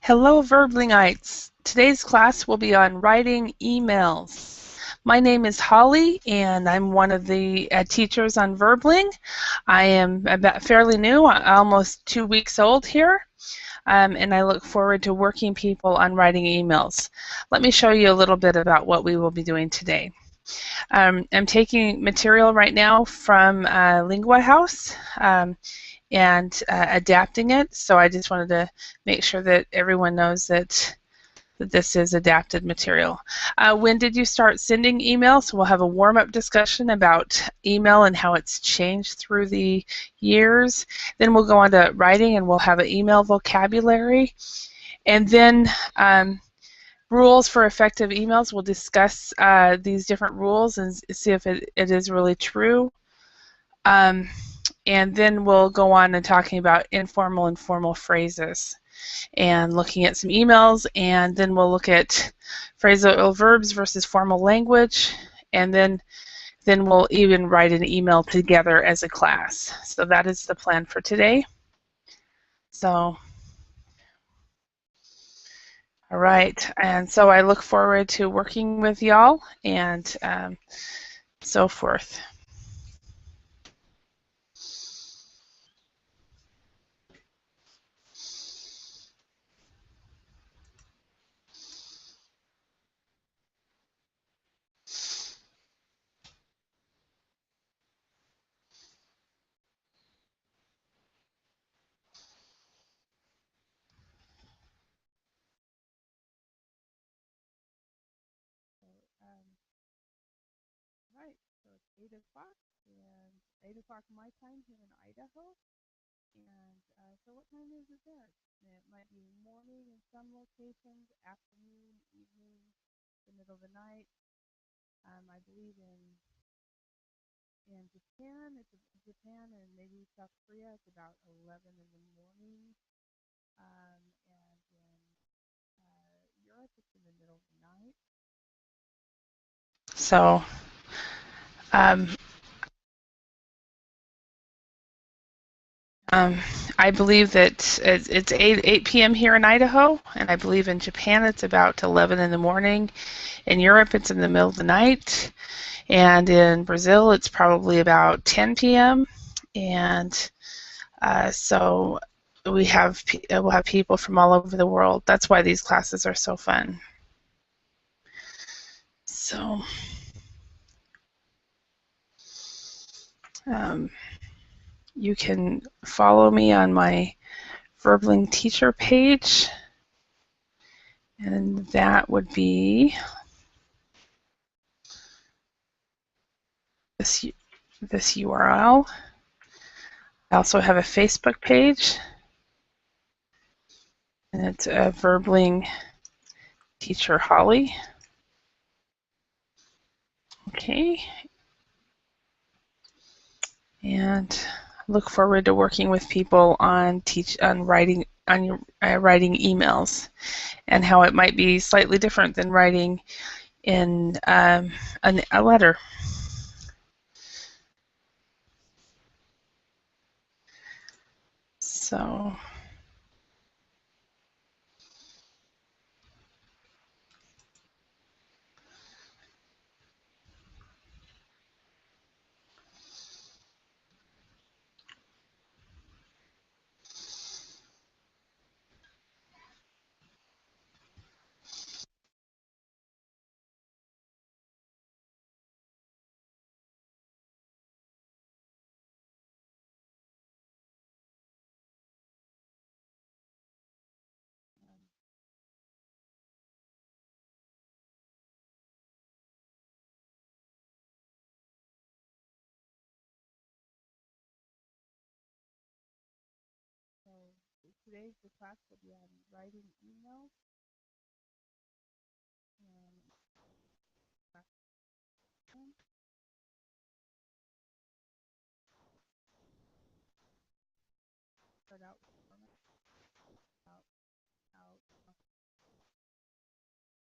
Hello, Verblingites. Today's class will be on writing emails. My name is Holly, and I'm one of the teachers on Verbling. I am fairly new, almost 2 weeks old here, and I look forward to working people on writing emails. Let me show you a little bit about what we will be doing today. I'm taking material right now from Lingua House. And adapting it. So I just wanted to make sure that everyone knows that this is adapted material. When did you start sending emails? So we'll have a warm-up discussion about email and how it's changed through the years. Then we'll go on to writing and we'll have an email vocabulary. And then rules for effective emails. We'll discuss these different rules and see if it is really true. And then we'll go on and talking about informal and formal phrases and looking at some emails, and then we'll look at phrasal verbs versus formal language, and then we'll even write an email together as a class. So that is the plan for today. So, all right, and so I look forward to working with y'all and so forth. Right, so it's 8 o'clock, and 8 o'clock my time here in Idaho. And so what time is it there? It might be morning in some locations, afternoon, evening, the middle of the night. I believe in Japan, Japan and maybe South Korea, it's about 11 in the morning. And in Europe, it's in the middle of the night. So um, I believe that it's 8 p.m. here in Idaho, and I believe in Japan it's about 11 in the morning. In Europe, it's in the middle of the night. And in Brazil, it's probably about 10 p.m. And so we'll have people from all over the world. That's why these classes are so fun. So you can follow me on my Verbling teacher page, and that would be this URL. I also have a Facebook page, and it's a Verbling teacher Holly. Okay, and look forward to working with people on writing emails, and how it might be slightly different than writing in a letter. So today's the class will be on writing emails, and start out about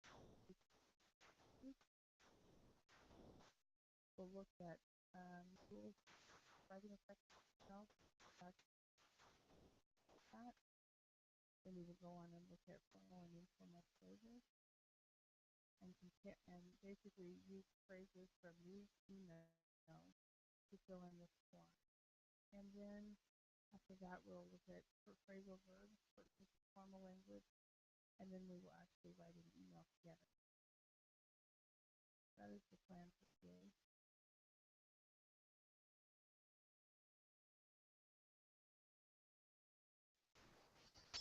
how we'll look at tools, writing effects itself, that. Then we will go on and look at formal and informal phrases and compare and basically use phrases from these emails to fill in this form. And then after that, we'll look at phrasal verbs for formal language, and then we will actually write an email together. That is the plan for today.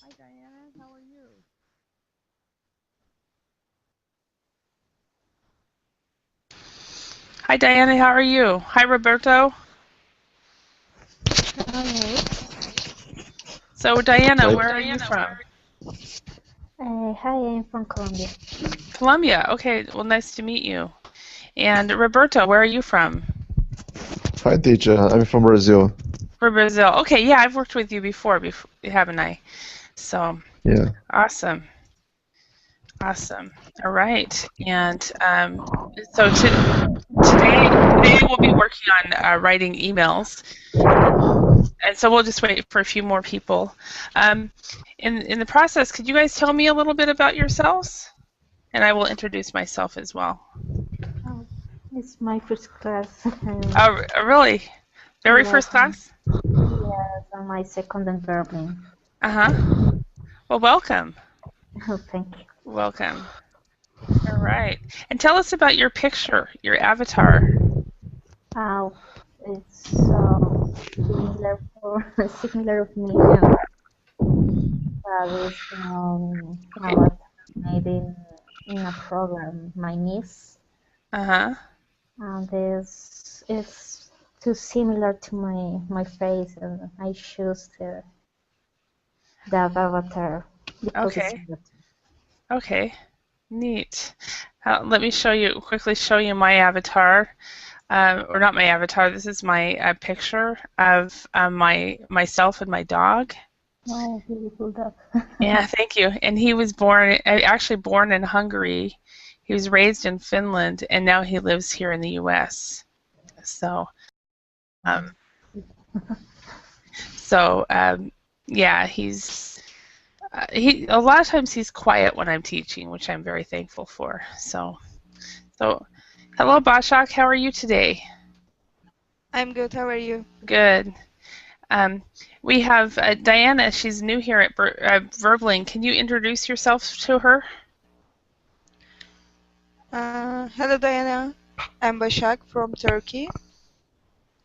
Hi, Diana. How are you? Hi, Diana. How are you? Hi, Roberto. Hi. So, Diana, where are you from? Hi, I'm from Colombia. Colombia. Okay. Well, nice to meet you. And Roberto, where are you from? Hi, teacher. I'm from Brazil. For Brazil. Okay. Yeah, I've worked with you before, haven't I? So, Yeah. awesome. Awesome. All right. And so today we'll be working on writing emails. And so we'll just wait for a few more people. In the process, could you guys tell me a little bit about yourselves? And I will introduce myself as well. Oh, it's my first class. Oh, really? Very Yes, first class? yes, on my second and verbing. Uh-huh. Well, welcome. Oh, thank you. Welcome. All right. And tell us about your picture, your avatar. Oh, it's similar for similar of me. That is Okay. avatar made in a program. My niece, Uh-huh. and this is too similar to my face, and I choose that avatar because it's Okay. similar. Okay. Neat. Let me quickly show you my avatar. Or not my avatar. This is my picture of myself and my dog. Oh, beautiful dog. Yeah, thank you. And he was actually born in Hungary. He was raised in Finland, and now he lives here in the U.S. So, um, yeah, he a lot of times he's quiet when I'm teaching, which I'm very thankful for. So hello, Bashak. How are you today? I'm good. How are you? Good. Um, we have Diana. She's new here at Verbling. Can you introduce yourself to her? Hello, Diana. I'm Başak from Turkey.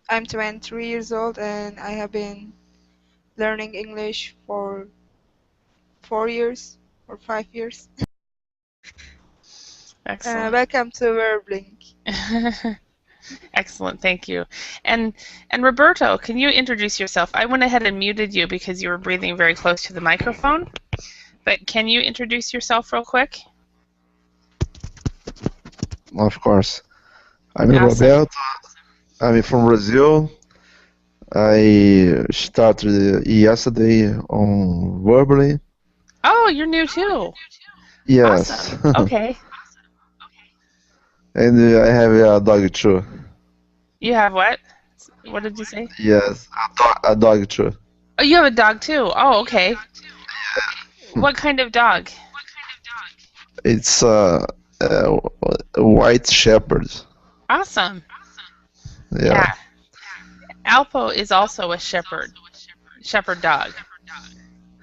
I'm 23 years old and I have been learning English for 4 years or 5 years. Excellent. Welcome to Verbling. Excellent, thank you. And Roberto, can you introduce yourself? I went ahead and muted you because you were breathing very close to the microphone. But can you introduce yourself real quick? Of course. I'm Awesome. Roberto. I'm from Brazil. I started yesterday on verbally. Oh, you're new too. Yes. Awesome. Okay. And I have a dog too. You have what? What did you say? Yes, a dog too. Oh, you have a dog too. Oh, okay. What kind of dog? It's a white shepherd. Awesome. Yeah. Yeah. Alpo is also a shepherd dog.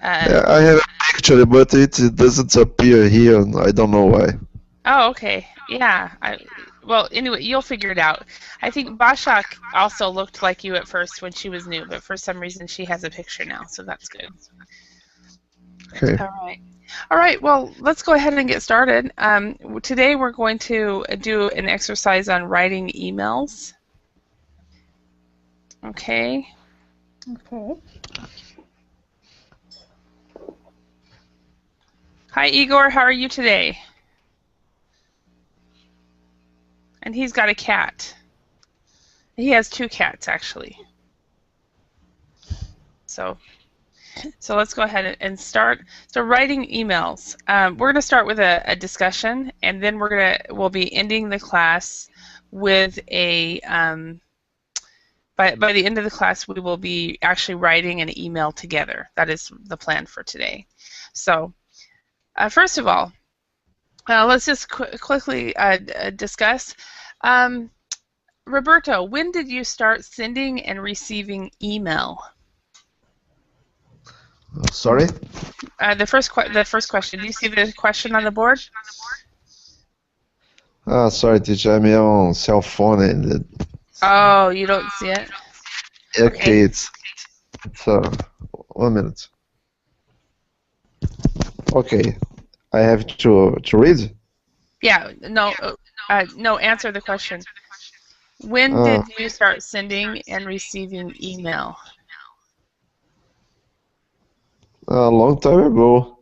Yeah, I have a picture, but it doesn't appear here. I don't know why. Oh, okay. Yeah. Well, anyway, you'll figure it out. I think Bashak also looked like you at first when she was new, but for some reason she has a picture now, so that's good. Okay. All right. All right. Well, let's go ahead and get started. Today we're going to do an exercise on writing emails. Okay. Okay. Hi, Igor. How are you today? And he's got a cat. He has two cats, actually. So let's go ahead and start. So writing emails. We're going to start with a discussion, and then we'll be ending the class with a by the end of the class, we will be actually writing an email together. That is the plan for today. So, first of all, let's just quickly discuss. Roberto, when did you start sending and receiving email? Sorry? The first question. Do you see the question on the board? Sorry, teacher. I'm on cell phone and Oh, you don't see it? okay, it's 1 minute. Okay, I have to read. Yeah. No. No. Answer the question. When did you start sending and receiving email? A long time ago.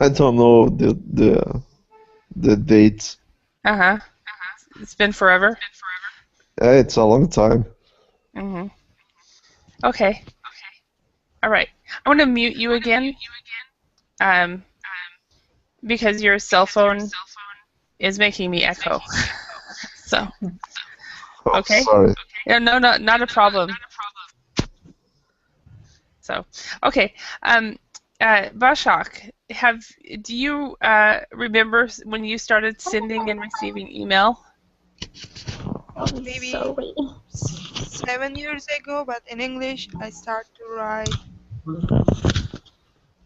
I don't know the date. It's been forever. It's a long time. Okay. All right. I want to mute you again. Because your cell phone is making me echo. So. Okay. Sorry. Yeah. No. Not a problem. So. Okay. Bashak, do you remember when you started sending and receiving email? Maybe Sorry. 7 years ago, but in English I started to write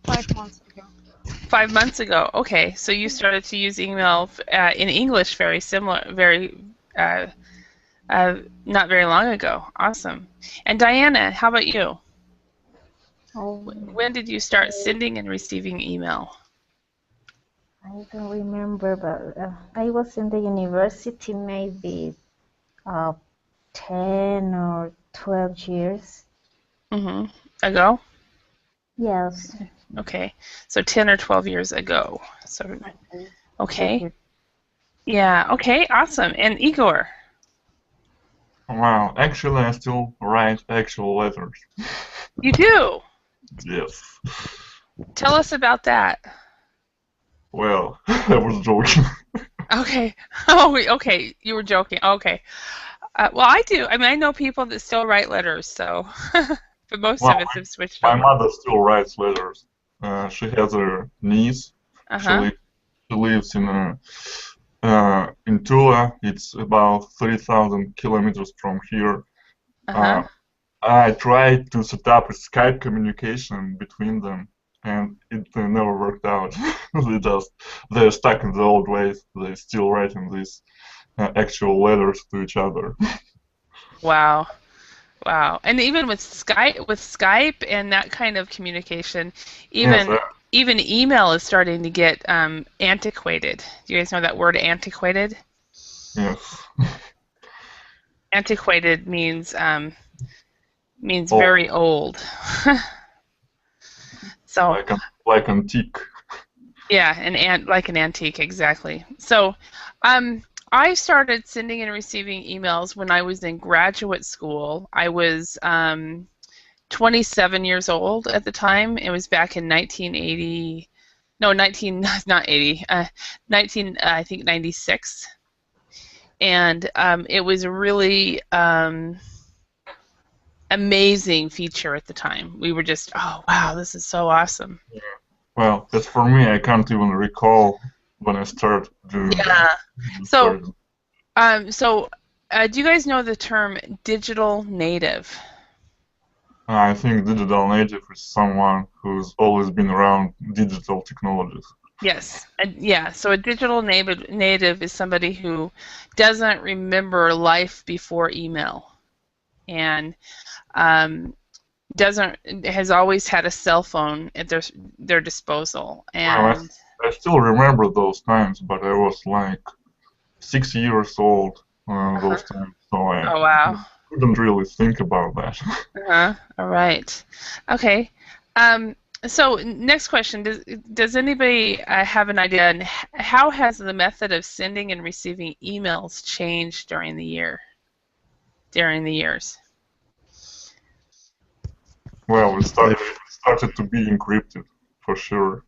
5 months ago. 5 months ago. Okay, so you started to use email in English very similar, not very long ago. Awesome. And Diana, how about you? When did you start sending and receiving email? I don't remember, but I was in the university maybe 10 or 12 years. Ago? Yes. Okay, so 10 or 12 years ago. So, okay. Yeah, okay, awesome. And Igor? Wow, actually I still write actual letters. You do? Yes. Tell us about that. Well, I was joking. Okay. Oh, okay. You were joking. Okay. Well, I do. I mean, I know people that still write letters, so but most of us have switched my over. mother still writes letters. She has a niece. She lives in Tula. It's about 30,000 kilometers from here. I tried to set up a Skype communication between them, and it never worked out. They're stuck in the old ways. They're still writing these actual letters to each other. Wow. Wow. And even with Skype and that kind of communication, even email is starting to get antiquated. Do you guys know that word, antiquated? Yes. Antiquated means very old. So like antique. Yeah, like an antique, exactly. So, I started sending and receiving emails when I was in graduate school. I was 27 years old at the time. It was back in 1980. No, 19 not 80. 19 I think 96. And it was a really amazing feature at the time. We were just, oh wow, this is so awesome. Yeah. Well, as for me, I can't even recall when I started doing that. So, do you guys know the term digital native? I think digital native is someone who's always been around digital technologies. Yes, yeah. So a digital native is somebody who doesn't remember life before email, and has always had a cell phone at their disposal. And well, I still remember those times, but I was like 6 years old those times, so I couldn't really think about that. All right. Okay. So next question: Does anybody have an idea on how has the method of sending and receiving emails changed during the year? During the years. Well, it started to be encrypted for sure.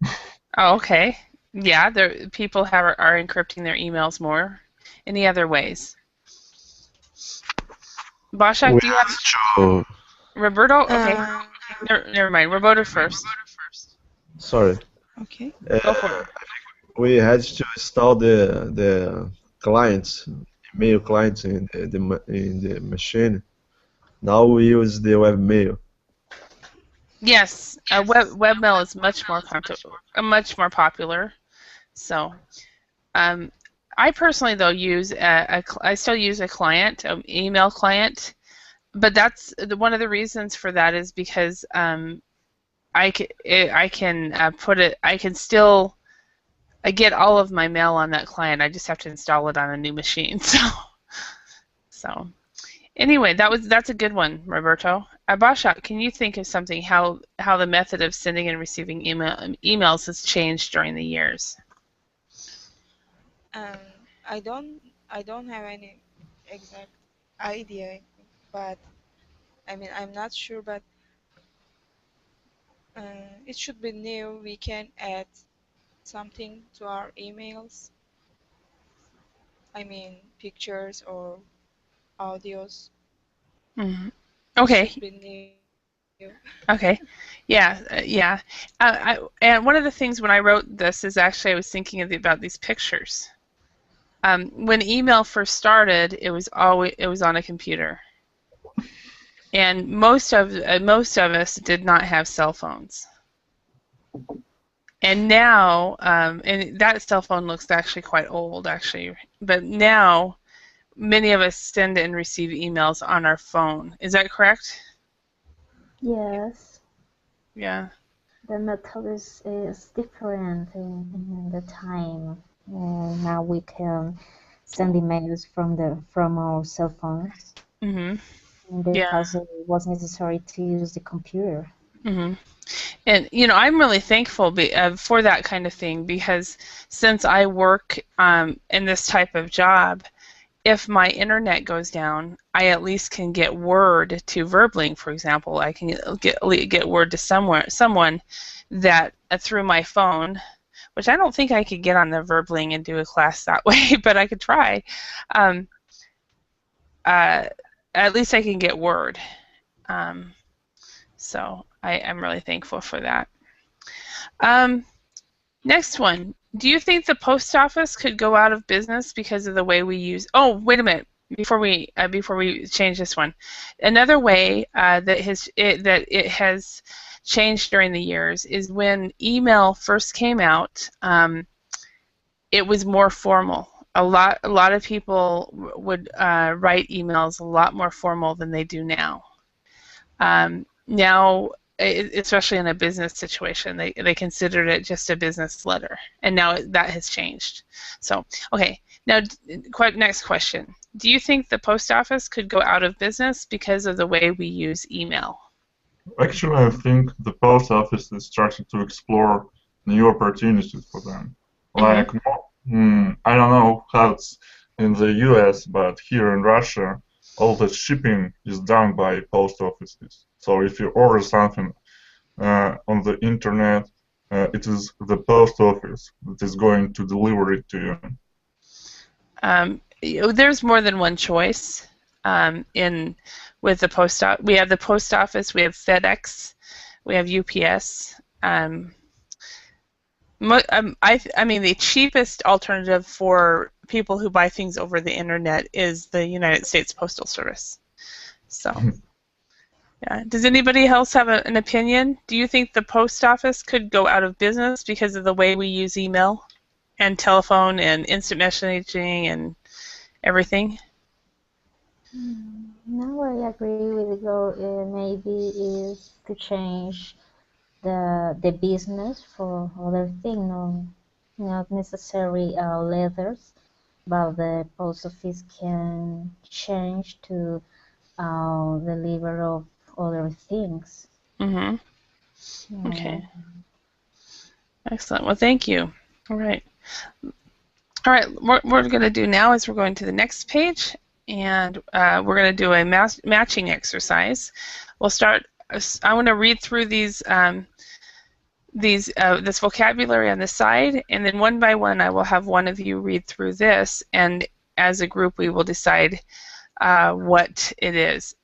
Oh, okay. Yeah, people are encrypting their emails more. Any other ways? Bashak, do you have to... Roberto? Okay. Never mind. Roberto first. Sorry. Okay. Go for it. We had to install the clients, email clients in the machine. Now we use the webmail. Yes, webmail is much more popular. So, I personally though use I still use a client, an email client, but that's one of the reasons for that is because I can still get all of my mail on that client. I just have to install it on a new machine. So anyway, that's a good one, Roberto. Bashak, can you think of something how the method of sending and receiving emails has changed during the years? I don't have any exact idea, but I mean I'm not sure, but it should be new. We can add something to our emails. I mean pictures or audios. Mm-hmm. It Okay. should be new. Okay, yeah. And one of the things when I wrote this is actually I was thinking about these pictures. When email first started, it was on a computer, and most of us did not have cell phones. And now, and that cell phone looks actually quite old, actually. But now, many of us send and receive emails on our phone. Is that correct? Yes. Yeah. The method is different in the time. Now we can send emails from our cell phones. Mhm. In the Yeah. past, it was necessary to use the computer. Mhm. And I'm really thankful for that kind of thing because since I work in this type of job, if my internet goes down, I at least can get word to Verbling, for example. I can get word to someone that through my phone, which I don't think I could get on the Verbling and do a class that way, but I could try. Um, at least I can get word. So I'm really thankful for that. Next one. Do you think the post office could go out of business because of the way we use? Oh, wait a minute. Before we change this one, another way that it has changed during the years is when email first came out. It was more formal. A lot of people would write emails a lot more formal than they do now. Now, especially in a business situation, they considered it just a business letter, and now that has changed. So, okay, now next question: do you think the post office could go out of business because of the way we use email? Actually, I think the post office is starting to explore new opportunities for them. Like, I don't know how it's in the US, but here in Russia, all the shipping is done by post offices. So if you order something on the internet, it is the post office that is going to deliver it to you. There's more than one choice. With the post office, we have the post office, we have FedEx, we have UPS. I mean, the cheapest alternative for people who buy things over the internet is the United States Postal Service. So, yeah. Does anybody else have an opinion? Do you think the post office could go out of business because of the way we use email and telephone and instant messaging and everything? No, I agree with you. Maybe is to change the business for other thing, not necessarily letters, but the post office can change to deliver of other things. Mm-hmm. Okay. Excellent. Well, thank you. All right. All right. What we're going to do now is we're going to the next page, and we're going to do a matching exercise. We'll start. I want to read through this vocabulary on the side, and then one by one I will have one of you read through this, and as a group we will decide what it is,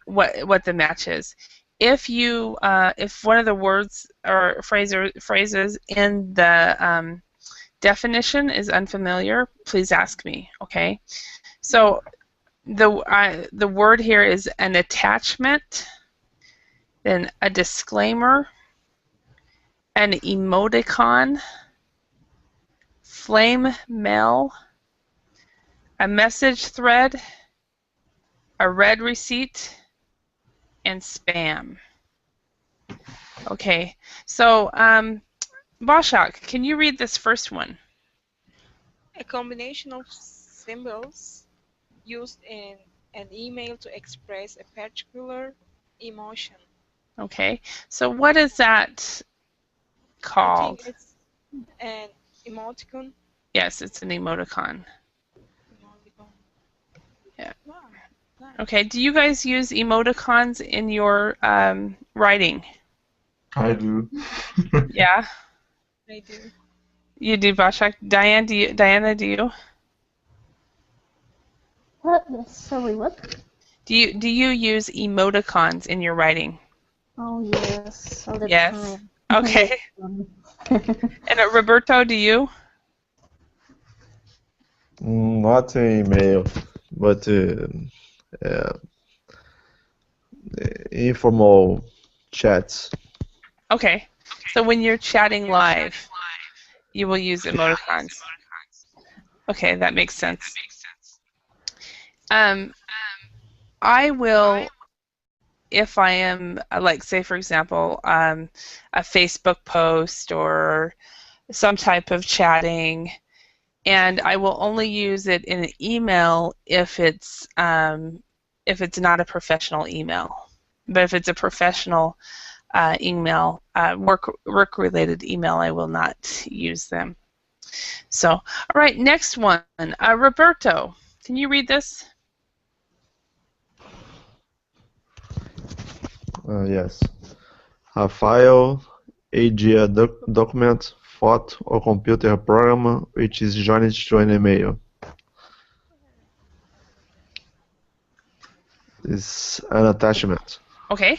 what the match is. If one of the words or phrases in the definition is unfamiliar, please ask me. Okay. So the word here is an attachment, then a disclaimer, an emoticon, flame mail, a message thread, a red receipt, and spam. Okay, so Boshak, can you read this first one? A combination of symbols used in an email to express a particular emotion. Okay, so what is that I called? think it's an emoticon. Yes, it's an emoticon. Emoticon. Yeah. Wow, nice. Okay, do you guys use emoticons in your writing? I do. Yeah, I do. you do, Boshak. Diana, do you? What? Sorry, what? Do you use emoticons in your writing? Oh, yes, all the Yes. time. Okay. Yes. And Roberto, do you? Not in email, but informal chats. Okay. So when you're chatting live, you will use emoticons. Okay, that makes sense. I will, if I am, like, say, for example, a Facebook post or some type of chatting, and I will only use it in an email if it's not a professional email. But if it's a professional email, work-related email, I will not use them. So, all right, next one. Roberto, can you read this? Yes. A file, a document, photo, or computer program which is joined to an email. Is an attachment. Okay.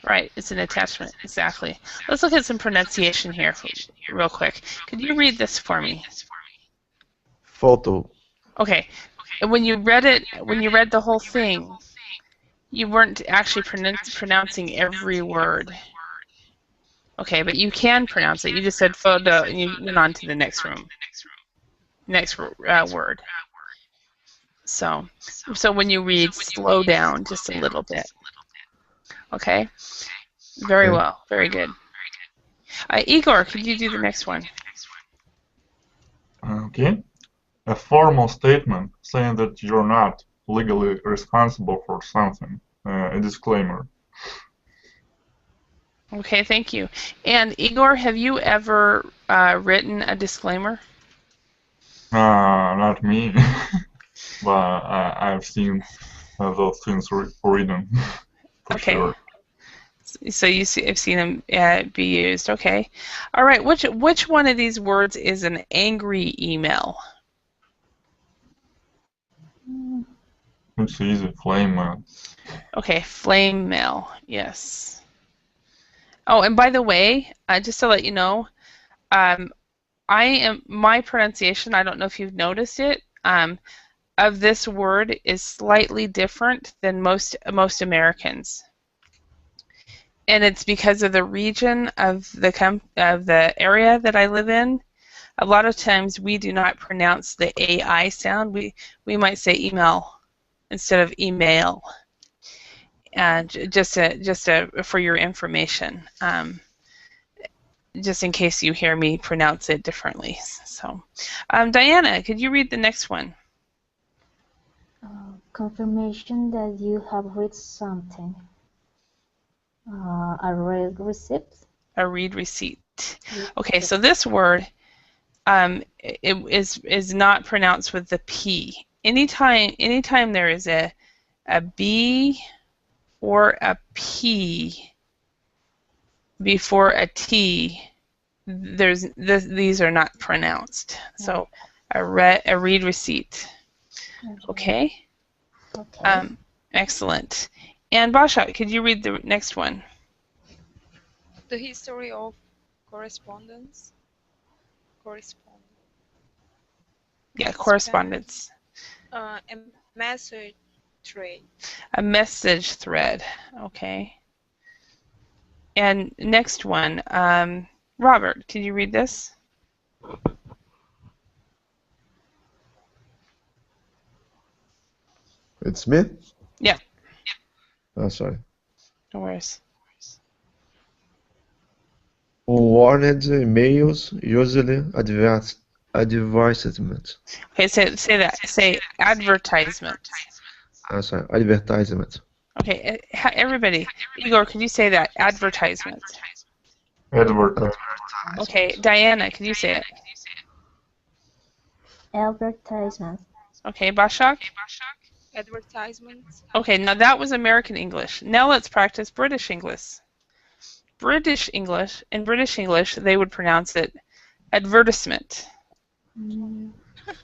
Right, it's an attachment, exactly. Let's look at some pronunciation here real quick. Could you read this for me? Photo. Okay. When you read the whole thing, you weren't actually pronouncing every word. Okay, but you can pronounce it. You just said photo, and you went on to the next word. So when you read, slow down just a little bit. Okay? Very Okay. well. Very good. Igor, could you do the next one? Okay. A formal statement saying that you're not legally responsible for something. A disclaimer. Okay, thank you. And Igor, have you ever written a disclaimer? Not me, but I've seen those things written for Okay. sure. So have seen them be used. Okay. All right. Which one of these words is an angry email? It's easy, flame mail. Okay, flame mail. Yes. Oh, and by the way, just to let you know, my pronunciation, I don't know if you've noticed it, of this word is slightly different than most Americans. And it's because of the region of the area that I live in. A lot of times we do not pronounce the AI sound. We might say email instead of email. And just for your information, just in case you hear me pronounce it differently. So, Diana, could you read the next one? Confirmation that you have read something. A read receipt. A read receipt. Okay, so this word it is not pronounced with the P. Anytime there is a B or a P before a T, these are not pronounced. So a read receipt. Okay. Okay. Excellent. And Basha, could you read the next one? The history of correspondence. Correspondence. Yeah, correspondence. A message thread. A message thread. Okay. And next one, Robert, can you read this? It's me? Yeah. Oh, sorry. No worries. Warned emails usually advertisement. Okay, say that. Say advertisement. Ah, sorry, advertisement. Okay, everybody. Igor, could you say that? Advertisement. Advertisement. Okay, Diana, could you say it? Advertisement. Okay, Bashak? Advertisements. Okay, now that was American English. Now let's practice British English. British English, in British English, they would pronounce it advertisement.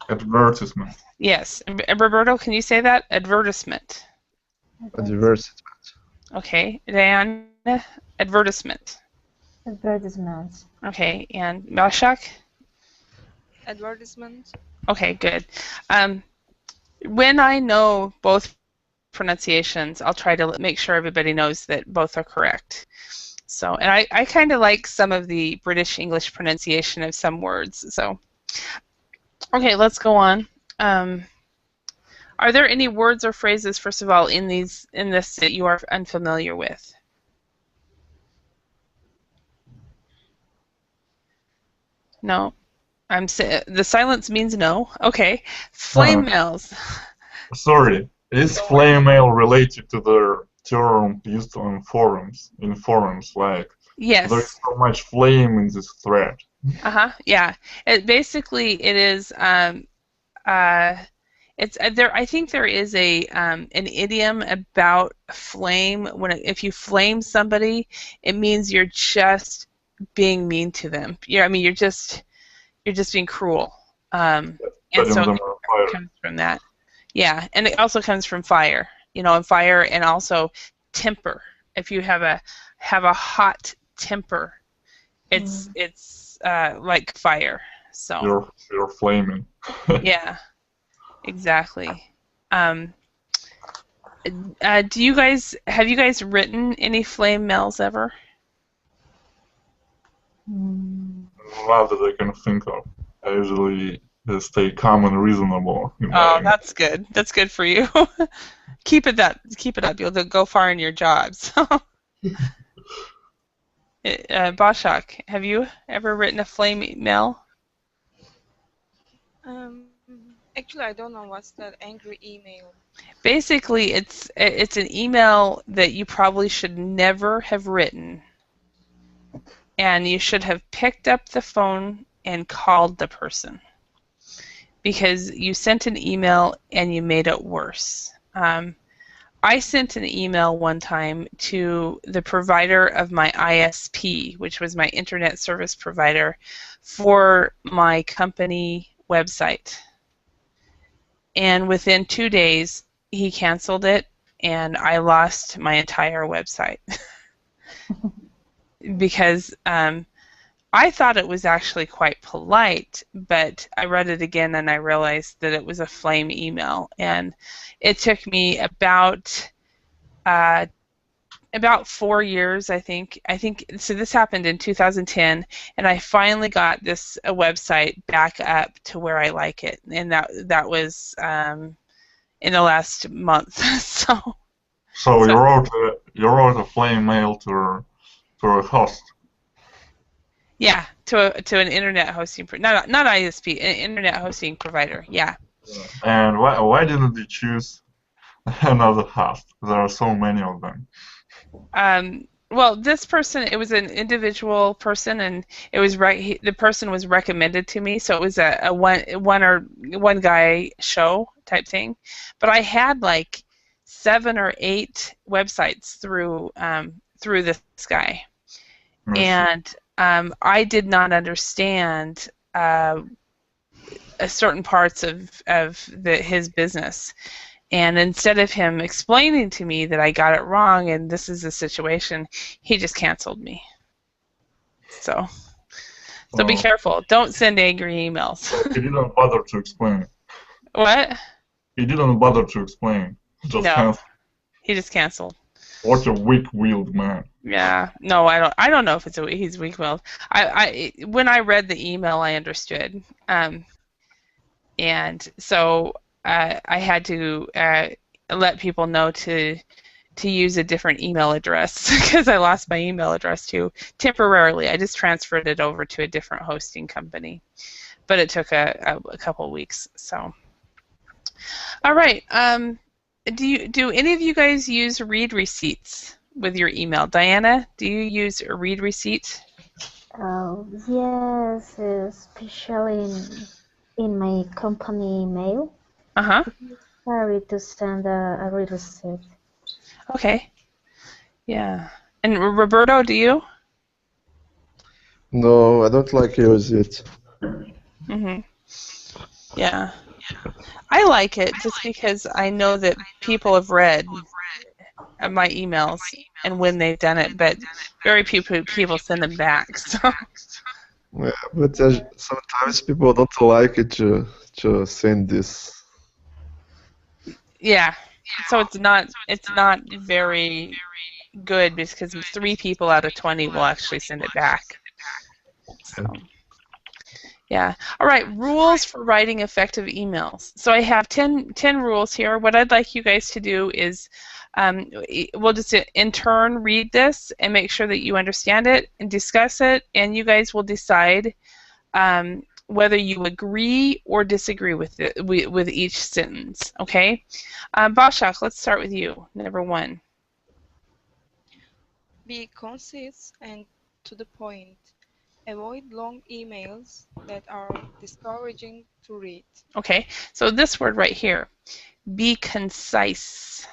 Advertisement. Yes. And Roberto, can you say that? Advertisement. Advertisement. Okay. Diana, advertisement. Advertisement. Okay. And Bashak? Advertisement. Okay, good. When I know both pronunciations, I'll try to make sure everybody knows that both are correct. So, and I kind of like some of the British English pronunciation of some words. So, okay, let's go on. Are there any words or phrases, first of all, in this that you are unfamiliar with? No. The silence means no. Okay. Flame mails. Sorry, is flame mail related to the term used on forums? In forums, like Yes. there's so much flame in this thread. Yeah. It is. It's there. I think there is an idiom about flame. If you flame somebody, it means you're just being mean to them. I mean, you're just being cruel. And so it comes from that. Yeah, and it also comes from fire. And fire, and also temper. If you have a hot temper, it's like fire. So you're flaming. Yeah, exactly. Have you guys written any flame mails ever? Not that I can think of. I usually stay calm and reasonable. That's good. That's good for you. Keep it up. You'll go far in your jobs. Bashak, have you ever written a flame mail? Actually, I don't know what's that angry email. Basically, it's an email that you probably should never have written, and you should have picked up the phone and called the person, because you sent an email and you made it worse. I sent an email one time to the provider of my ISP, which was my internet service provider, for my company website. And within 2 days, he canceled it, and I lost my entire website. Because I thought it was actually quite polite, but I read it again and I realized that it was a flame email. And it took me about 4 years, I think. So this happened in 2010, and I finally got this website back up to where I like it, and that was in the last month. So you wrote a flame mail to a host. Yeah, to an internet hosting not ISP, an internet hosting provider. Yeah. And why didn't you choose another host? There are so many of them. Well, this person, it was an individual person, and it was the person was recommended to me, so it was a one guy show type thing. But I had like 7 or 8 websites through this guy, and I did not understand certain parts of his business. And instead of him explaining to me that I got it wrong and this is the situation, he just canceled me. So be careful. Don't send angry emails. So he didn't bother to explain. What? He didn't bother to explain. Just No. canceled. He just canceled. What a weak-willed man. Yeah. No, I don't know if he's weak-willed. When I read the email, I understood. And so I had to let people know to use a different email address because I lost my email address too temporarily. I just transferred it over to a different hosting company, but it took a couple weeks. So, all right. Do any of you guys use read receipts with your email? Diana, do you use a read receipt? Yes, especially in my company email. Uh-huh. It's necessary to send a read receipt. Okay. Yeah. And Roberto, do you? No, I don't like use it. Mm-hmm. Yeah. I like it just because I know that people have read my emails and when they've done it, but very few people send them back. So. Yeah, but sometimes people don't like it to send this. Yeah. So it's not very good because 3 people out of 20 will actually send it back. So. Yeah. All right. Rules for writing effective emails. So I have 10 rules here. What I'd like you guys to do is we'll just in turn read this and make sure that you understand it and discuss it, and you guys will decide whether you agree or disagree with it with each sentence. Okay. Bashak, let's start with you. Number 1. Be concise and to the point. Avoid long emails that are discouraging to read. Okay. So this word right here, be concise.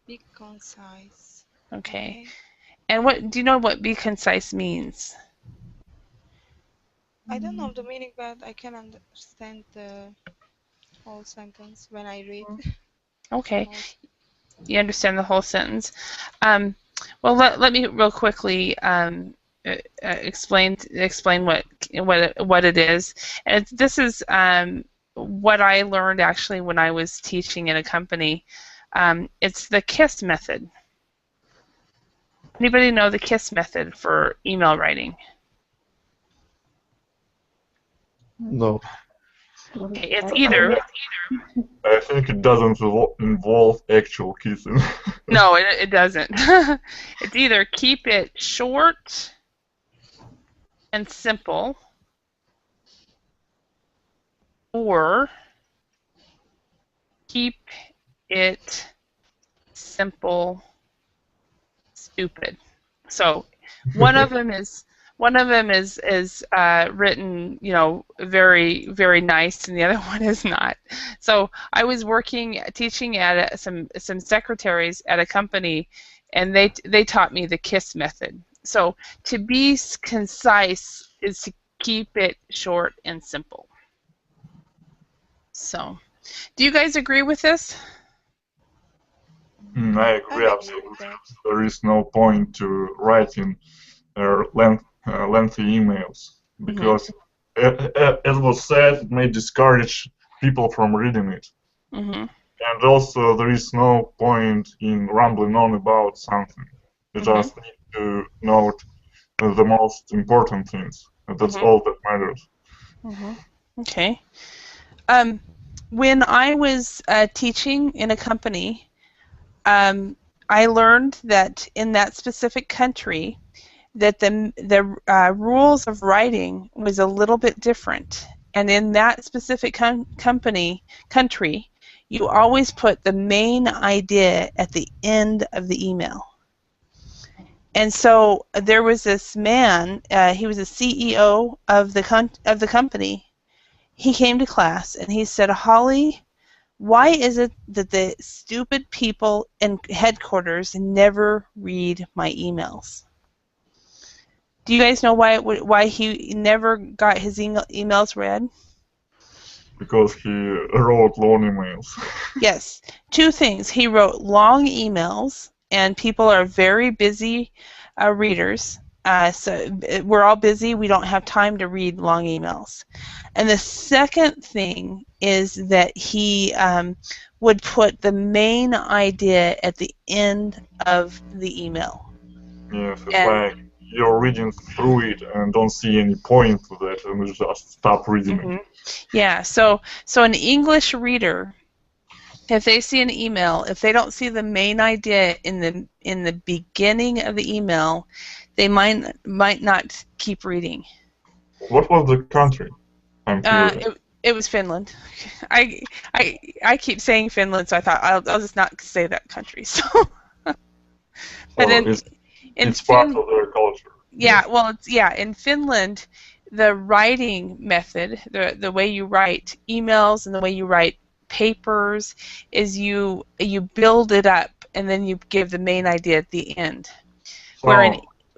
Be concise. Okay. And what do you know what be concise means? I don't know the meaning, but I can understand the whole sentence when I read. Okay. You understand the whole sentence. Well, let me real quickly explain what it is. And this is what I learned actually when I was teaching in a company. It's the KISS method. Anybody know the KISS method for email writing? No. Okay, it's either. I think it doesn't involve actual kissing. No, it doesn't. It's either keep it short and simple, or keep it simple, stupid. So one of them is written, very very nice, and the other one is not. So I was teaching at some secretaries at a company, and they taught me the KISS method. So to be concise is to keep it short and simple. So, do you guys agree with this? I agree absolutely. There is no point to writing lengthy emails because, as was said, it may discourage people from reading it. And also, there is no point in rambling on about something. You just need to note the most important things. And that's all that matters. Okay. When I was teaching in a company, I learned that in that specific country, that the rules of writing was a little bit different. And in that specific country, you always put the main idea at the end of the email. And so there was this man. He was a CEO of the company. He came to class and he said, "Holly, why is it that the stupid people in headquarters never read my emails?" Do you guys know why he never got his emails read? because he wrote long emails. Yes, two things. He wrote long emails, and people are very busy readers. So we're all busy. We don't have time to read long emails. And the second thing is that he would put the main idea at the end of the email. Yes, it's And like you're reading through it and don't see any point to that, and you just stop reading it. yeah, so an English reader, if they see an email, if they don't see the main idea in the beginning of the email, they might not keep reading. What was the country? I'm curious. It was Finland. I keep saying Finland, so I thought I'll just not say that country. So, but So in it's part Fin, of their culture. yeah, well, in Finland, the writing method, the way you write emails and the way you write papers is you build it up and then you give the main idea at the end. So,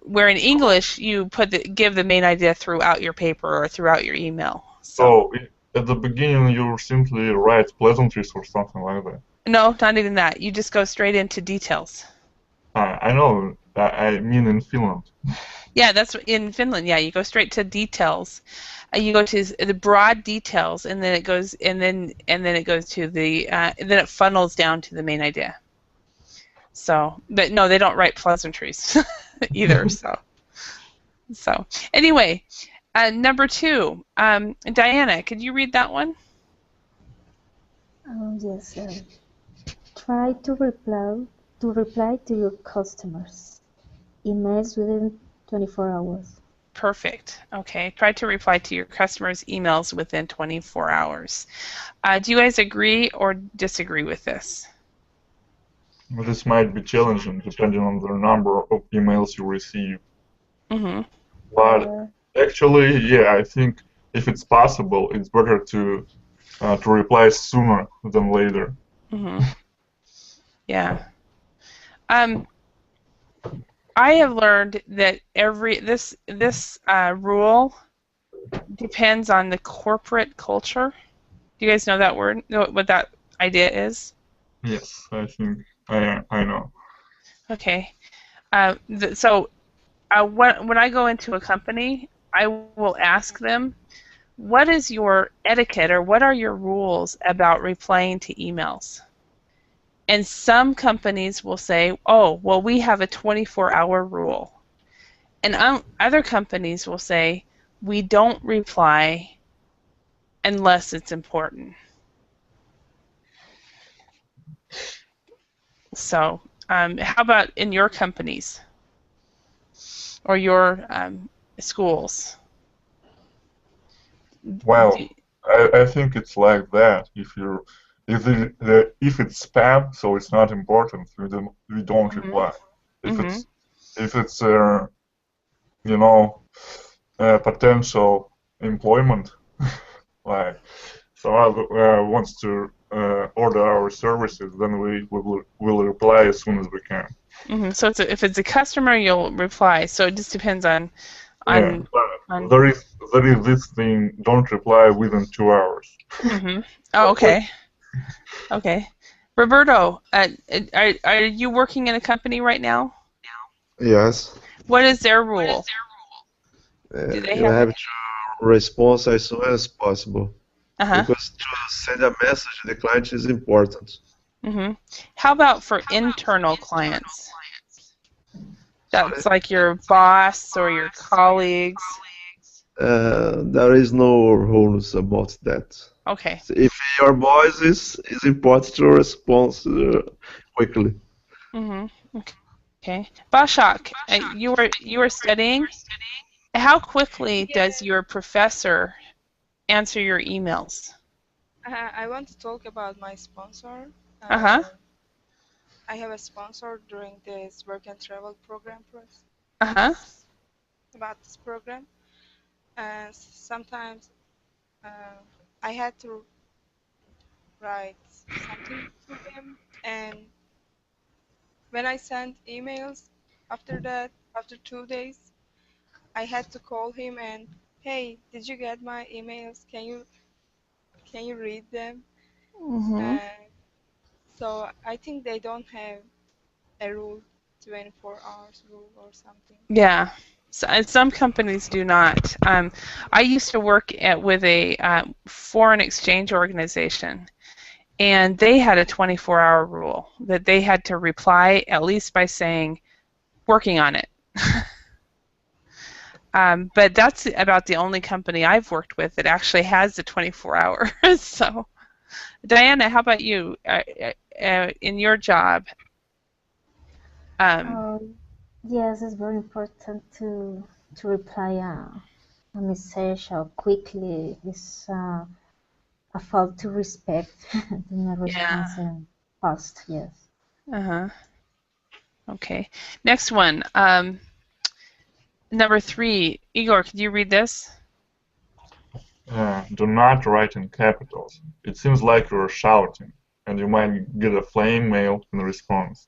Where in English you give the main idea throughout your paper or throughout your email. so at the beginning you simply write pleasantries or something like that. No, not even that. You just go straight into details. I know. I mean in Finland. Yeah, that's in Finland. Yeah, you go straight to details. You go to the broad details, and then it goes, and then it goes to the, and then it funnels down to the main idea. So, but no, they don't write pleasantries either. So anyway, number 2, Diana, could you read that one? Yes. Try to reply to your customers' emails within 24 hours. Perfect. Okay. Try to reply to your customers' emails within 24 hours. Do you guys agree or disagree with this? This might be challenging depending on the number of emails you receive. But actually, yeah, I think if it's possible, it's better to reply sooner than later. Yeah. I have learned that this rule depends on the corporate culture. Do you guys know that word? Know what that idea is? Yes, I think I know. Okay. So when I go into a company, I will ask them, what is your etiquette or what are your rules about replying to emails? And some companies will say, oh, well, we have a 24-hour rule. And other companies will say, we don't reply unless it's important. So how about in your companies or your schools? Well, I think it's like that. If it's spam, so it's not important, we don't reply. If it's potential employment, like someone wants to order our services, then we will reply as soon as we can. So if it's a customer, you'll reply. So it just depends on. Yeah, but there is this thing. Don't reply within 2 hours. Oh, okay. Okay. Roberto, are you working in a company right now? Yes. What is their rule? Do they You have to respond as soon as possible. Because to send a message to the client is important. How about for internal clients? That's like your boss or your colleagues. There is no rules about that. Okay. So if your boss is important to respond quickly. Okay. Bashak, you were studying. How quickly does your professor answer your emails? I want to talk about my sponsor. I have a sponsor during this work and travel program about this program, and sometimes I had to write something to him, and when I sent emails after 2 days, I had to call him and, hey, did you get my emails? Can can you read them? Mm-hmm. So I think they don't have a rule, 24 hours rule or something. Yeah. So, some companies do not. I used to work with a foreign exchange organization, and they had a 24-hour rule that they had to reply at least by saying, working on it. But that's about the only company I've worked with that actually has the 24-hour. So, Diana, how about you? In your job? Yes, it's very important to reply a message quickly. It's a fault to respect the Yeah. response and fast. Yes. Uh-huh. Okay. Next one. Number 3. Igor, could you read this? Do not write in capitals. It seems like you're shouting, and you might get a flame mail in response.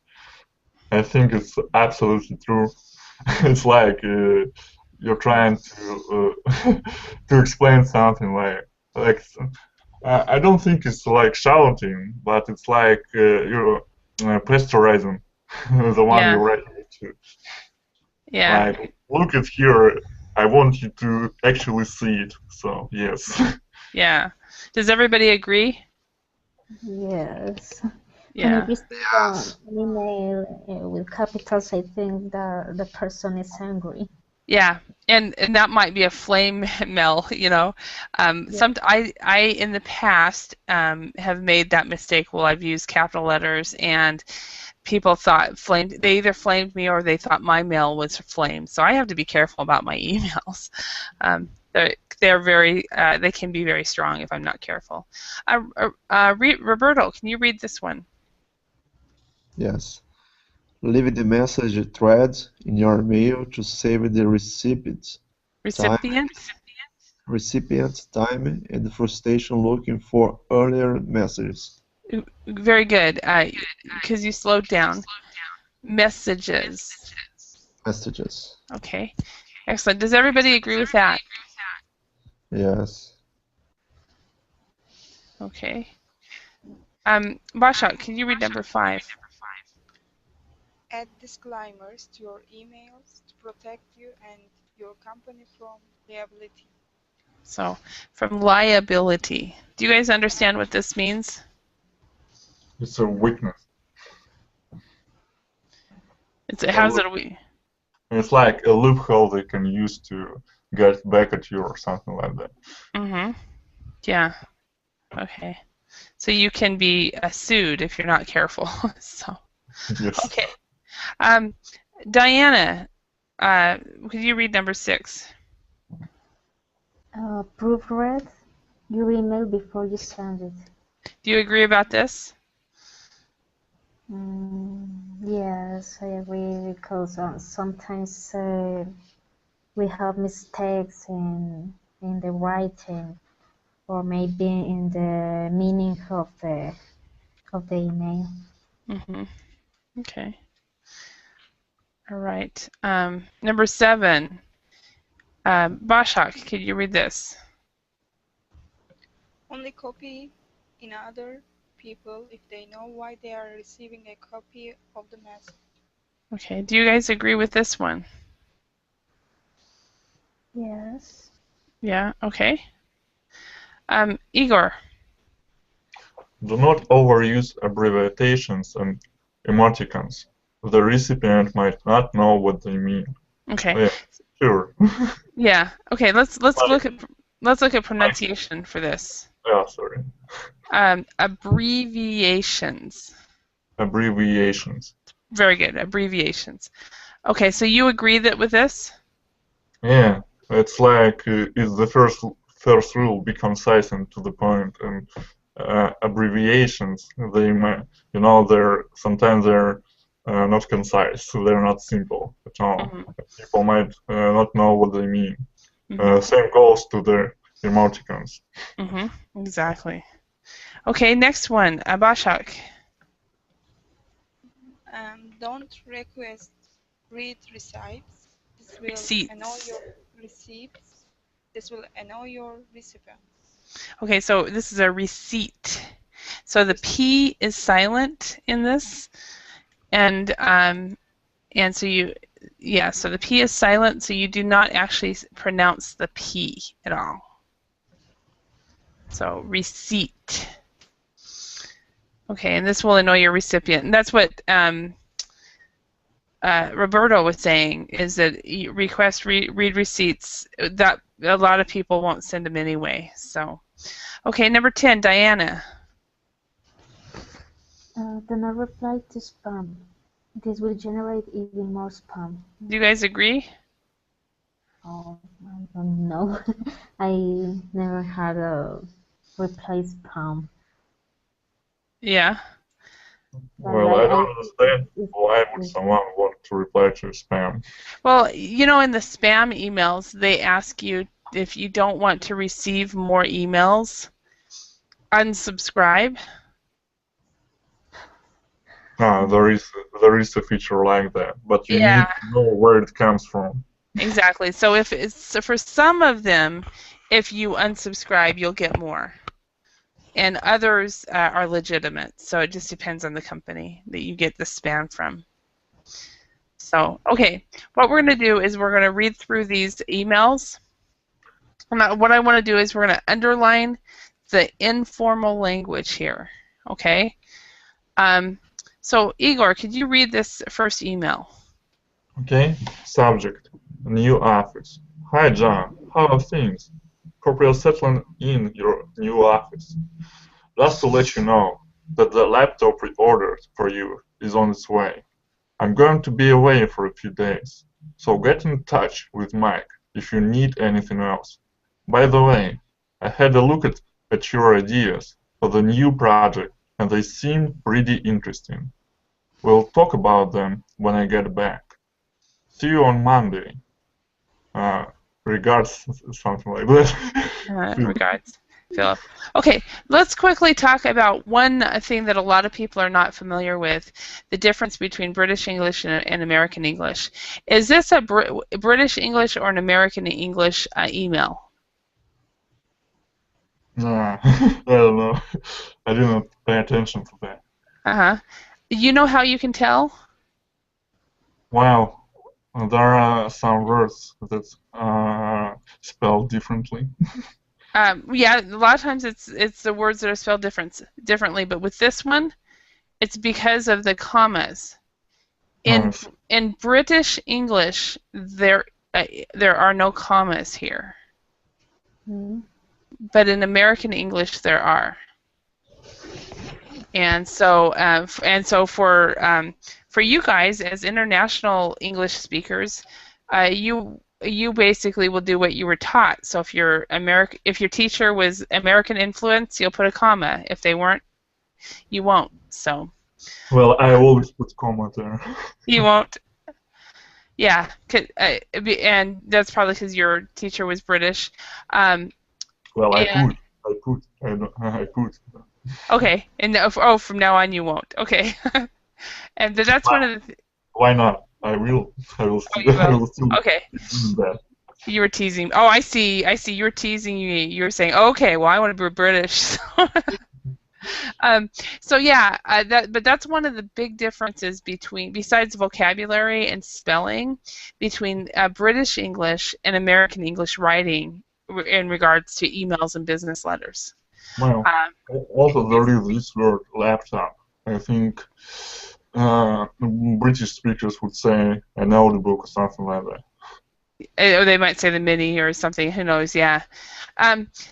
I think it's absolutely true. It's like you're trying to to explain something like I don't think it's like shouting, but it's like you're pasteurizing the one Yeah. you're writing it to. Yeah. Like, look at here. I want you to actually see it. So yes. Yeah. Does everybody agree? Yes. When you Yeah. receive an email with capitals, I think the person is angry. Yeah. And that might be a flame mail, you know. Yeah. I in the past have made that mistake. Well, I've used capital letters, and people thought flamed. They either flamed me or they thought my mail was flamed. So I have to be careful about my emails. They're very. They can be very strong if I'm not careful. Roberto, can you read this one? Yes. Leave the message thread in your mail to save the time, Recipient? recipient time and frustration looking for earlier messages. Very good. Because you slowed down. Messages. Messages. Okay. Excellent. Does everybody agree with that? Yes. Okay. Basha, can you read number 5? Add disclaimers to your emails to protect you and your company from liability. So, from liability. Do you guys understand what this means? It's a weakness. How's it we? It's like a loophole they can use to get back at you or something like that. Mm-hmm. Yeah. Okay. So you can be sued if you're not careful. So, Yes. okay. Diana, could you read number 6? Proofread your email before you send it. Do you agree about this? Yes, I agree because sometimes we have mistakes in the writing or maybe in the meaning of the email. Mm-hmm. Okay. All right. Number 7. Bashak, could you read this? Only copy in other people if they know why they are receiving a copy of the message. Okay. Do you guys agree with this one? Yes. Yeah. Okay. Igor. Do not overuse abbreviations and emoticons. The recipient might not know what they mean. Okay. Yeah, sure. Yeah. Okay. Let's look at pronunciation for this. Yeah, sorry. Abbreviations. Abbreviations. Very good. Abbreviations. Okay. So you agree that with this? Yeah, it's like is the first rule: be concise and to the point. And abbreviations, they might, they're sometimes they're not concise, so they're not simple at all. Mm-hmm. People might not know what they mean. Mm-hmm. Same goes to the emoticons. Mm-hmm. Exactly. Okay. Next one. Bashak. Don't request read receipts. This will annoy Receipts. your receipts. This will annoy your recipient. Okay, so this is a receipt. So the P is silent in this, and so so the P is silent, so you do not actually pronounce the P at all. So receipt. Okay, and this will annoy your recipient. And that's what Roberto was saying, is that you request read receipts, that a lot of people won't send them anyway. So, okay, number 10, Diana. Do not reply to spam. This will generate even more spam. Do you guys agree? Oh, I don't know. I never had a reply spam. Yeah. Well, I don't understand why would someone want to reply to spam. Well, you know, in the spam emails, they ask you if you don't want to receive more emails, unsubscribe. There is a feature like that, but you need to know where it comes from. Exactly. So if it's for some of them, if you unsubscribe, you'll get more, and others are legitimate. So it just depends on the company that you get the spam from. So okay, what we're going to do is we're going to read through these emails. And what I want to do is we're going to underline the informal language here. Okay. So Igor, could you read this first email? Okay. Subject: New office. Hi John, how are things? Hope you're settling in your new office. Just to let you know that the laptop we ordered for you is on its way. I'm going to be away for a few days, so get in touch with Mike if you need anything else. By the way, I had a look at your ideas for the new project and they seem pretty interesting. We'll talk about them when I get back. See you on Monday. Regards, something like that. Regards, Philip. Okay, let's quickly talk about one thing that a lot of people are not familiar with, the difference between British English and American English. Is this a British English or an American English email? Nah, I don't know. I didn't pay attention to that. Uh-huh. You know how you can tell? Wow, there are some words that are spelled differently. Yeah, a lot of times it's the words that are spelled differently, but with this one, it's because of the commas. In British English, there are no commas here, but in American English there are. And so for you guys as international English speakers, you basically will do what you were taught. So if your teacher was American influence, you'll put a comma. If they weren't, you won't. So. Well, I always put comma there. You won't. Yeah, and that's probably because your teacher was British. Well, I put. Okay, and from now on you won't. Okay, and that's one of the. Why not? I will still okay. do that. You were teasing. Oh, I see. You were teasing me. You were saying, okay, well, I want to be British. So yeah, but that's one of the big differences besides vocabulary and spelling, between British English and American English writing in regards to emails and business letters. Well, also there is this word laptop. I think British speakers would say an audiobook or something like that. Or they might say the mini or something. Who knows? Yeah.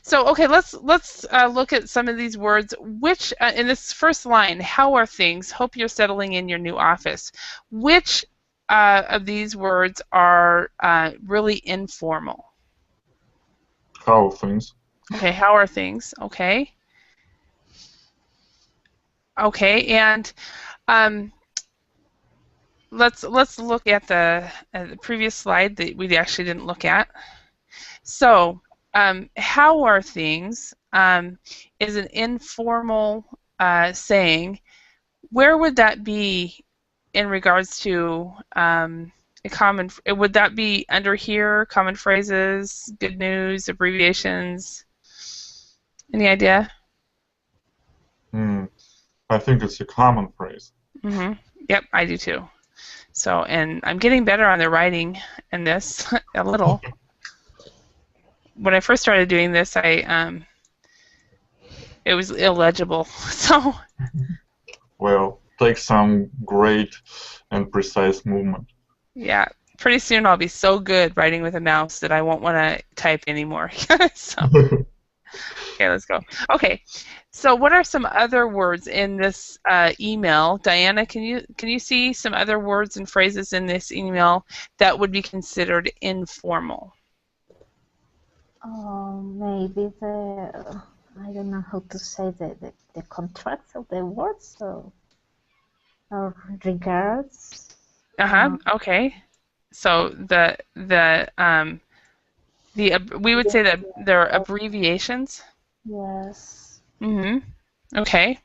So okay, let's look at some of these words. Which in this first line, how are things? Hope you're settling in your new office. Which of these words are really informal? How are things? Okay, how are things? Okay. Okay, and let's look at the previous slide that we actually didn't look at. So, how are things is an informal saying. Where would that be in regards to a common? Would that be under here? Common phrases, good news, abbreviations? Any idea? I think it's a common phrase. Yep, I do too. So, and I'm getting better on the writing in this a little. When I first started doing this, it was illegible. So. Well, take some great and precise movement. Yeah, pretty soon I'll be so good writing with a mouse that I won't want to type anymore. So, okay, let's go. Okay, so what are some other words in this email? Diana, can you see some other words and phrases in this email that would be considered informal? Maybe I don't know how to say the contracts of the words or regards. Okay. So we would say that they're abbreviations. Yes. Okay.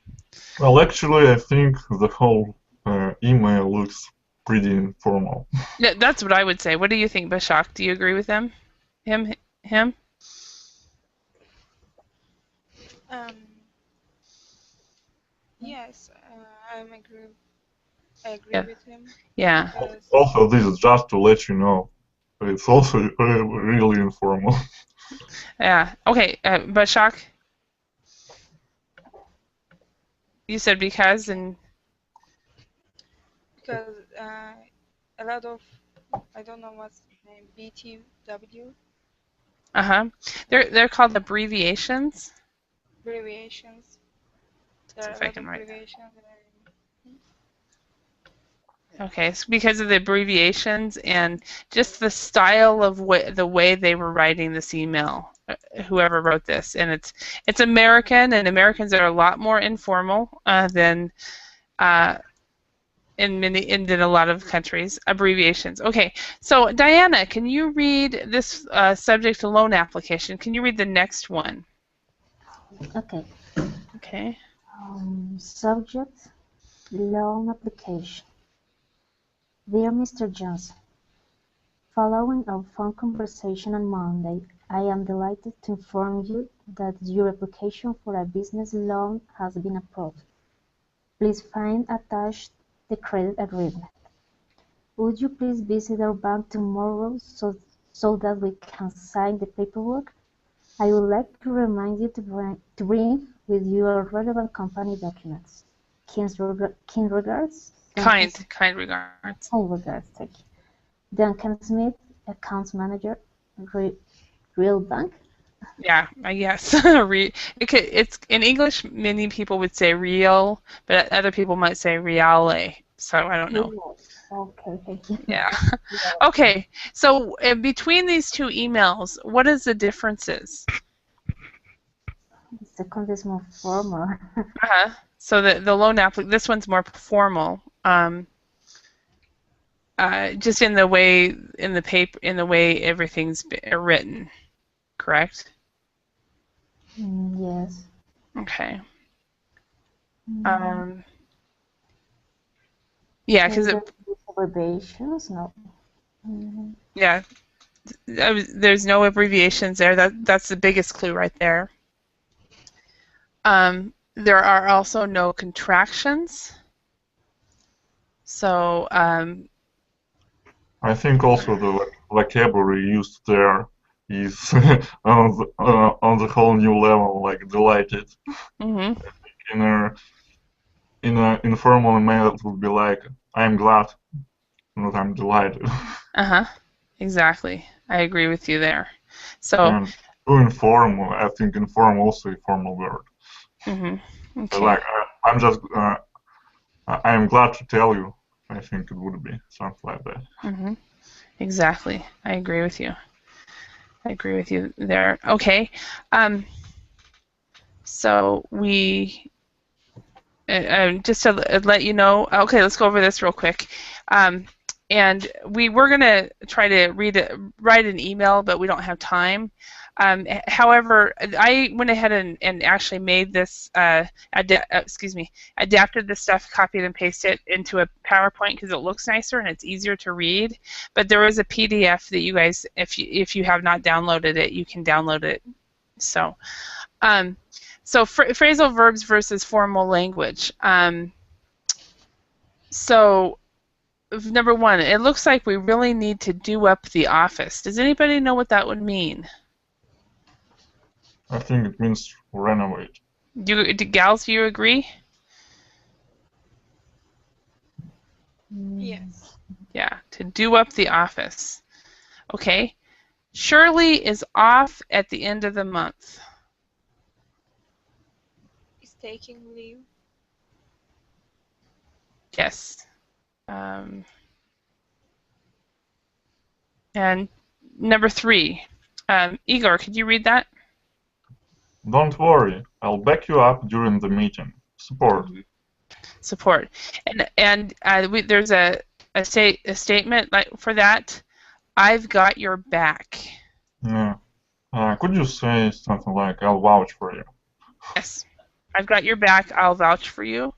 Well, actually, I think the whole email looks pretty informal. Yeah, that's what I would say. What do you think, Bashak? Do you agree with him? Him? Yes, I agree Yeah. with him. Yeah. Also, this is just to let you know. It's also really informal. Yeah. Okay, Bashak? You said because and... Because a lot of, I don't know what's the name, BTW. They're called abbreviations. Abbreviations. There are If a I lot can of write. abbreviations. Okay, it's because of the abbreviations and just the style of the way they were writing this email, whoever wrote this, and it's American, and Americans are a lot more informal than in a lot of countries. Abbreviations. Okay, so Diana, can you read this subject to loan application? Can you read the next one? Okay. Okay. Subject, loan application. Dear Mr. Johnson, following our phone conversation on Monday, I am delighted to inform you that your application for a business loan has been approved. Please find attached the credit agreement. Would you please visit our bank tomorrow so that we can sign the paperwork? I would like to remind you to bring with you our relevant company documents. Kind regards. Kind regards. Kind regards, thank you. Duncan Smith, Accounts Manager, Real Bank. Yeah, yes. It's in English. Many people would say real, but other people might say reale. So I don't know. Okay, thank you. Yeah. Okay. So between these two emails, what is the differences? The second is more formal. So the loan this one's more formal. Just in the way everything's written, correct? Yes. Okay. Yeah, because abbreviations, no. Yeah, there's no abbreviations there. That's the biggest clue right there. There are also no contractions. So I think also the vocabulary used there is on the whole new level, like delighted. In a informal manner, it would be like, I'm glad, not I'm delighted. Exactly. I agree with you there. So. And too informal, I think informal also a formal word. Okay. So like, I am glad to tell you. I think it would be something like that. Exactly. I agree with you. I agree with you there. Okay. So we just to let you know. Okay, let's go over this real quick. And we were going to try to write an email, but we don't have time. However, I went ahead and actually made this, adapted this stuff, copied and pasted it into a PowerPoint because it looks nicer and it's easier to read. But there is a PDF that you guys, if you have not downloaded it, you can download it. So So phrasal verbs versus formal language. So number one, it looks like we really need to do up the office. Does anybody know what that would mean? I think it means renovate. Gals, do you agree? Yes. Yeah, to do up the office. Okay. Shirley is off at the end of the month. Is taking leave. Yes. And number three, Igor, could you read that? Don't worry, I'll back you up during the meeting. Support. Support. And there's a statement like for that. I've got your back. Yeah. Could you say something like, I'll vouch for you? Yes. I've got your back. I'll vouch for you.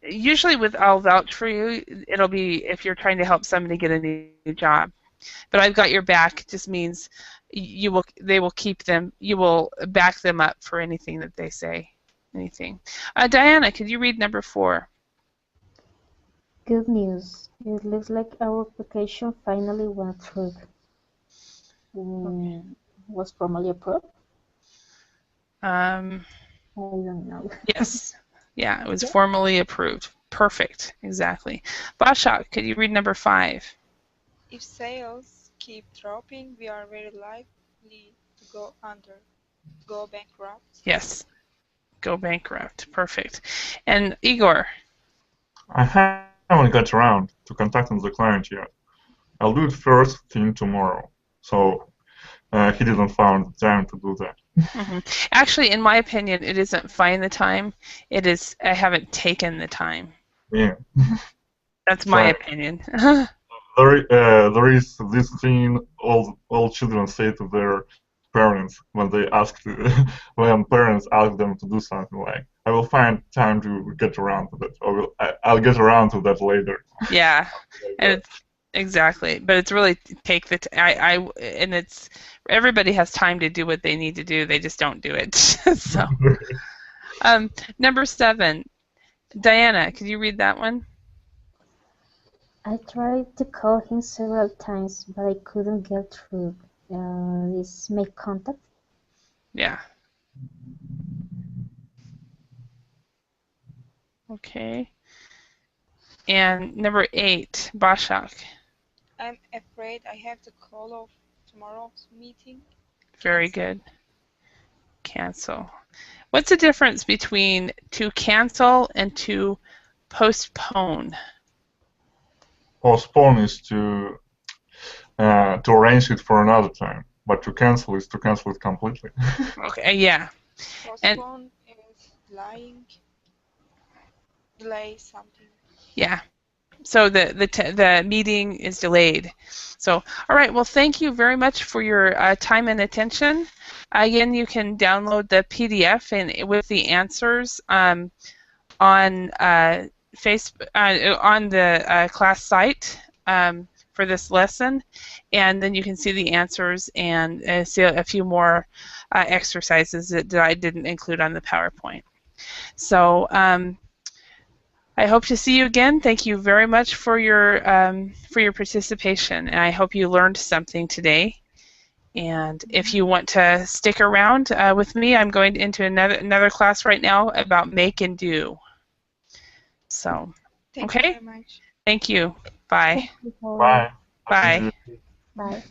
Usually with I'll vouch for you, it'll be if you're trying to help somebody get a new job. But I've got your back just means they will keep them, you will back them up for anything that they say. Anything. Diana, could you read number 4? Good news. It looks like our application finally went through. Was formally approved? I don't know. Yes. Yeah, it was formally approved. Perfect. Exactly. Bashak, could you read number 5? If sales keep dropping, we are very likely to go bankrupt. Yes. Go bankrupt. Perfect. And Igor? I haven't got around to contacting the client yet. I'll do it first thing tomorrow. So he didn't find the time to do that. Actually, in my opinion, it isn't find the time. It is I haven't taken the time. Yeah. That's my opinion. There is this thing all children say to their parents when when parents ask them to do something like, I will find time to get around to that, or I'll get around to that later. Yeah, and it's exactly, but it's really take the and it's everybody has time to do what they need to do. They just don't do it. So, number 7, Diana, could you read that one? I tried to call him several times, but I couldn't get through. Is make contact? Yeah. Okay. And number 8, Bashak. I'm afraid I have to call off tomorrow's meeting. Very good. Cancel. What's the difference between to cancel and to postpone? Postpone is to arrange it for another time, but to cancel is to cancel it completely. Okay, yeah. Postpone is delay something. Yeah. So the meeting is delayed. So, all right. Well, thank you very much for your time and attention. Again, you can download the PDF and with the answers on Facebook on the class site for this lesson, and then you can see the answers and see a few more exercises that I didn't include on the PowerPoint. So. I hope to see you again. Thank you very much for your participation, and I hope you learned something today. And if you want to stick around with me, I'm going into another class right now about make and do. So, Thank you very much. Thank you. Bye. Bye. Bye. Bye.